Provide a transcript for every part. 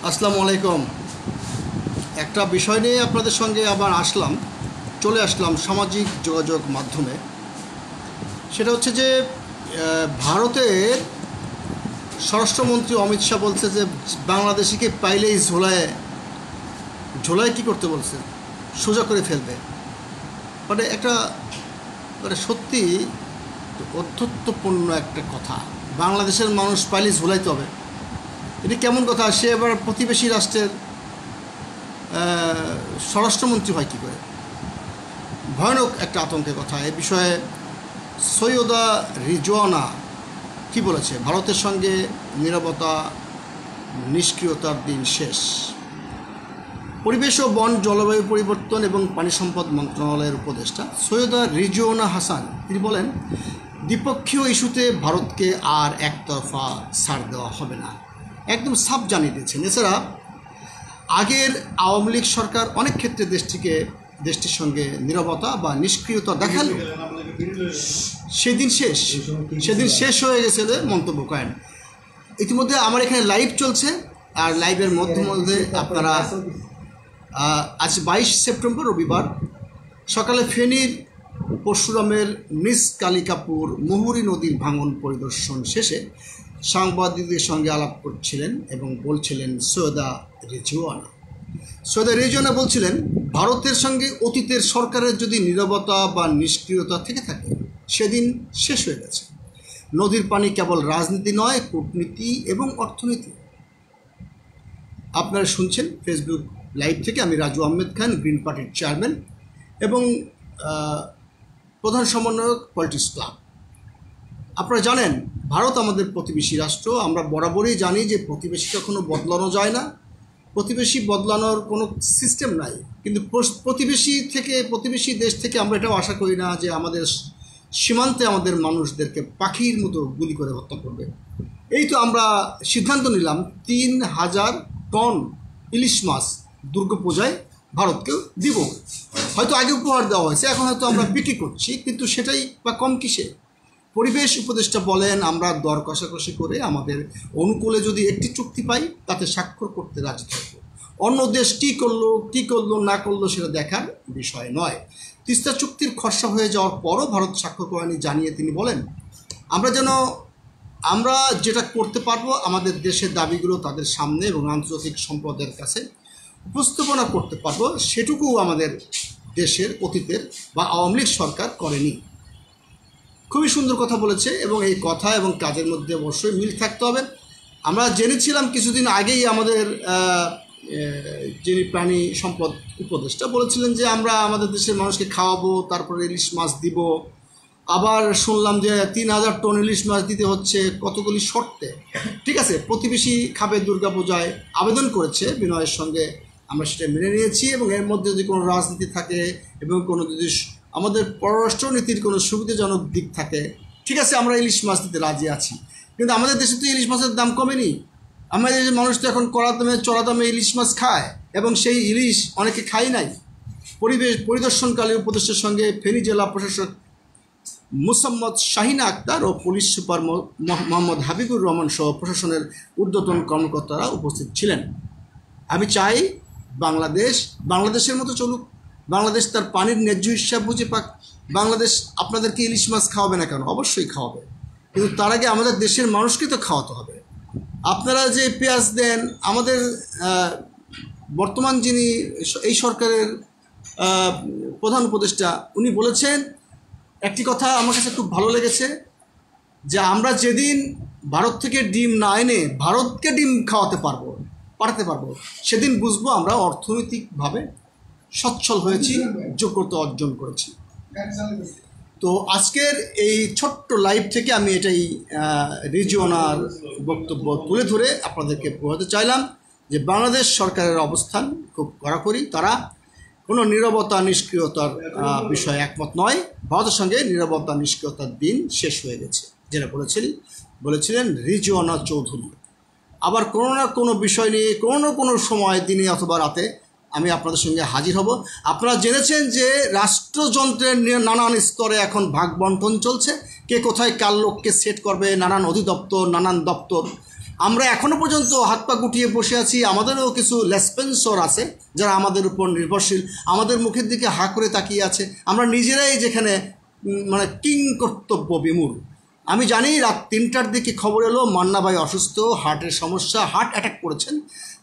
আসসালামু আলাইকুম। একটা বিষয় নিয়ে আপনাদের সঙ্গে আবার চলে আসলাম সামাজিক যোগাযোগ মাধ্যমে। সেটা হচ্ছে যে ভারতের স্বরাষ্ট্রমন্ত্রী অমিত শাহ বলছে যে বাংলাদেশিকে পাইলেই ঝোলায় কী করতে বলছে, সোজা করে ফেলবে। একটা সত্যি অধ্যত্বপূর্ণ একটা কথা। বাংলাদেশের মানুষ পাইলেই ঝোলাইতে হবে, এটি কেমন কথা? সে এবার প্রতিবেশী রাষ্ট্রের স্বরাষ্ট্রমন্ত্রী হয় কী করে? ভয়ানক একটা আতঙ্কের কথা। এ বিষয়ে সৈয়দা রিজওয়ানা কি বলেছে? ভারতের সঙ্গে নীরবতা, নিষ্ক্রিয়তার দিন শেষ। পরিবেশ ও বন, জলবায়ু পরিবর্তন এবং পানি সম্পদ মন্ত্রণালয়ের উপদেষ্টা সৈয়দা রিজওয়ানা হাসান তিনি বলেন, দ্বিপক্ষীয় ইস্যুতে ভারতকে আর একতরফা ছাড় দেওয়া হবে না। একদম সাফ জানিয়ে দিয়েছেন। এছাড়া আগের আওয়ামী লীগ সরকার অনেক ক্ষেত্রে দেশটির সঙ্গে নীরবতা বা নিষ্ক্রিয়তা দেখালো, সেদিন শেষ হয়ে গেছে মন্তব্য করেন। ইতিমধ্যে আমার এখানে লাইভ চলছে, আর লাইভের মধ্যে আপনারা আজ 22 সেপ্টেম্বর রবিবার সকালে ফেনীর পরশুরামের নিজ কালিকাপুর মুহুরী নদীর ভাঙন পরিদর্শন শেষে সাংবাদিকদের সঙ্গে আলাপ করছিলেন এবং বলছিলেন সৈয়দা রিজওয়ানা বলছিলেন, ভারতের সঙ্গে অতীতের সরকারের যদি নীরবতা বা নিষ্ক্রিয়তা থেকে থাকে সেদিন শেষ হয়ে গেছে। নদীর পানি কেবল রাজনীতি নয়, কূটনীতি এবং অর্থনীতি। আপনারা শুনছেন ফেসবুক লাইভ থেকে। আমি রাজু আহমেদ খান, গ্রিন পার্টির চেয়ারম্যান এবং প্রধান সমন্বয়ক পলিটিক্স ক্লাব। আপনারা জানেন ভারত আমাদের প্রতিবেশী রাষ্ট্র। আমরা বরাবরই জানি যে প্রতিবেশী কখনো বদলানো যায় না, প্রতিবেশী বদলানোর কোনো সিস্টেম নাই। কিন্তু প্রতিবেশী দেশ থেকে আমরা এটাও আশা করি না যে আমাদের সীমান্তে আমাদের মানুষদেরকে পাখির মতো গুলি করে হত্যা করবে। এই তো আমরা সিদ্ধান্ত নিলাম 3000 টন ইলিশ মাছ দুর্গাপূজায় ভারতকেও দিব। হয়তো আগে উপহার দেওয়া হয়েছে, এখন হয়তো আমরা বিক্রি করছি, কিন্তু সেটাই বা কম কিসে? পরিবেশ উপদেষ্টা বলেন, আমরা দর কষাকষি করে আমাদের অনুকূলে যদি একটি চুক্তি পাই তাতে স্বাক্ষর করতে রাজি থাকবো। অন্য দেশ কী করলো না করলো সেটা দেখার বিষয় নয়। তিস্তা চুক্তির খসড়া হয়ে যাওয়ার পরও ভারত স্বাক্ষর করেনি জানিয়ে তিনি বলেন, আমরা যেটা করতে পারবো আমাদের দেশের দাবিগুলো তাদের সামনে এবং আন্তর্জাতিক সম্প্রদায়ের কাছে উপস্থাপনা করতে পারবো, সেটুকুও আমাদের দেশের অতীতের বা আওয়ামী লীগ সরকার করেনি। খুবই সুন্দর কথা বলেছে এবং এই কথা এবং কাজের মধ্যে অবশ্যই মিল থাকতে হবে। আমরা জেনেছিলাম কিছুদিন আগেই আমাদের যিনি প্রাণী সম্পদ উপদেষ্টা বলেছিলেন যে আমরা আমাদের দেশের মানুষকে খাওয়াবো, তারপরে ইলিশ মাছ দিব। আবার শুনলাম যে 3000 টন ইলিশ মাছ দিতে হচ্ছে কতগুলি শর্তে। ঠিক আছে, প্রতিবেশী খাবে দুর্গাপূজায় আবেদন করেছে বিনয়ের সঙ্গে, আমরা সেটা মেনে নিয়েছি। এবং এর মধ্যে যদি কোনো রাজনীতি থাকে এবং কোনো যদি আমাদের পররাষ্ট্রনীতির কোনো সুবিধাজনক দিক থাকে, ঠিক আছে, আমরা ইলিশ মাছ দিতে রাজি আছি। কিন্তু আমাদের দেশে তো ইলিশ মাছের দাম কমেনি। আমাদের মানুষ তো এখন চড়া দামে ইলিশ মাছ খায় এবং সেই ইলিশ অনেকে খাই নাই। পরিদর্শনকালে উপদেষ্টার সঙ্গে ফেনী জেলা প্রশাসক মুসাম্মদ শাহিনা আক্তার ও পুলিশ সুপার মোহাম্মদ হাবিবুর রহমান সহ প্রশাসনের ঊর্ধ্বতন কর্মকর্তারা উপস্থিত ছিলেন। আমি চাই বাংলাদেশের মতো চলুক, বাংলাদেশ তার পানির ন্যায্য হিসাব বুঝে পাক। বাংলাদেশ আপনাদেরকে ইলিশ মাছ খাওয়াবে না কেন? অবশ্যই খাওয়াবে, কিন্তু তার আগে আমাদের দেশের মানুষকে তো খাওয়াতে হবে। আপনারা যে পেঁয়াজ দেন, আমাদের বর্তমান যিনি এই সরকারের প্রধান উপদেষ্টা উনি বলেছেন একটি কথা আমার কাছে খুব ভালো লেগেছে, যে আমরা যেদিন ভারত থেকে ডিম না এনে ভারতকে ডিম পাঠাতে পারবো সেদিন বুঝবো আমরা অর্থনৈতিকভাবে সচ্ছল হয়েছি, যোগ্যতা অর্জন করেছি। তো আজকের এই ছোট্ট লাইভ থেকে আমি এটাই রিজওয়ানার বক্তব্য তুলে ধরে আপনাদেরকে বোঝাতে চাইলাম যে বাংলাদেশ সরকারের অবস্থান খুব কড়াকড়ি। তারা কোনো নীরবতা নিষ্ক্রিয়তার বিষয়ে একমত নয়। ভারতের সঙ্গে নীরবতা নিষ্ক্রিয়তার দিন শেষ হয়ে গেছে, যেটা বলেছিলেন রিজওয়ানা চৌধুরী। আবার কোনো না কোনো বিষয় নিয়ে কোনো সময় দিনে অথবা রাতে আমি আপনাদের সঙ্গে হাজির হব। আপনারা জেনেছেন যে রাষ্ট্রযন্ত্রের নানান স্তরে এখন ভাগ বন্টন চলছে, কে কোথায় কার লোককে সেট করবে, নানান অধিদপ্তর, নানান দপ্তর। আমরা এখনও পর্যন্ত হাত পা গুটিয়ে বসে আছি। আমাদেরও কিছু লেসপেন্সর আছে যারা আমাদের উপর নির্ভরশীল, আমাদের মুখের দিকে হা করে তাকিয়ে আছে। আমরা নিজেরাই যেখানে মানে কিং কর্তব্য বিমূঢ়। আমি জানি রাত 3টার দিকে খবর এলো মান্না ভাই অসুস্থ, হার্টের সমস্যা, হার্ট অ্যাটাক করেছেন,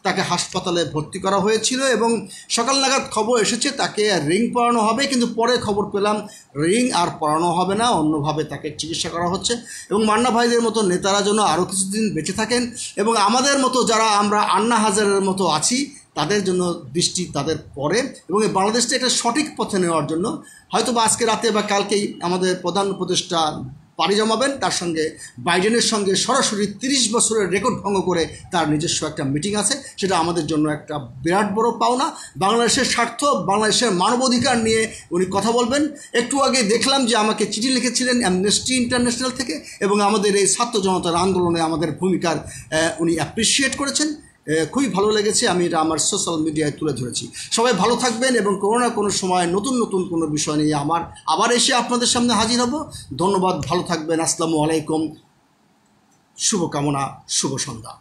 তাকে হাসপাতালে ভর্তি করা হয়েছিল এবং সকাল নাগাদ খবর এসেছে তাকে রিং পরানো হবে, কিন্তু পরে খবর পেলাম রিং আর পরানো হবে না, অন্যভাবে তাকে চিকিৎসা করা হচ্ছে। এবং মান্না ভাইদের মতো নেতারা যেন আরও কিছুদিন বেঁচে থাকেন এবং আমাদের মতো যারা আমরা আন্না হাজারের মতো আছি তাদের জন্য দৃষ্টি তাদের পরে এবং এই বাংলাদেশটা একটা সঠিক পথে নেওয়ার জন্য হয়তো বা আজকে রাতে বা কালকেই আমাদের প্রধান উপদেষ্টা পাড়ি জমাবেন, তার সঙ্গে বাইডেনের সঙ্গে সরাসরি 30 বছরের রেকর্ড ভঙ্গ করে তার নিজস্ব একটা মিটিং আছে। সেটা আমাদের জন্য একটা বিরাট বড় পাওনা। বাংলাদেশের স্বার্থ, বাংলাদেশের মানবাধিকার নিয়ে উনি কথা বলবেন। একটু আগে দেখলাম যে আমাকে চিঠি লিখেছিলেন অ্যামনেস্টি ইন্টারন্যাশনাল থেকে এবং আমাদের এই ছাত্র জনতার আন্দোলনে আমাদের ভূমিকার উনি অ্যাপ্রিসিয়েট করেছেন। খুবই ভালো লেগেছে, আমি এটা আমার সোশ্যাল মিডিয়ায় তুলে ধরেছি। সবাই ভালো থাকবেন এবং কোনো না কোনো সময় নতুন নতুন কোনো বিষয় নিয়ে আবার এসে আপনাদের সামনে হাজির হব। ধন্যবাদ, ভালো থাকবেন। আসসালামু আলাইকুম, শুভকামনা, শুভ সন্ধ্যা।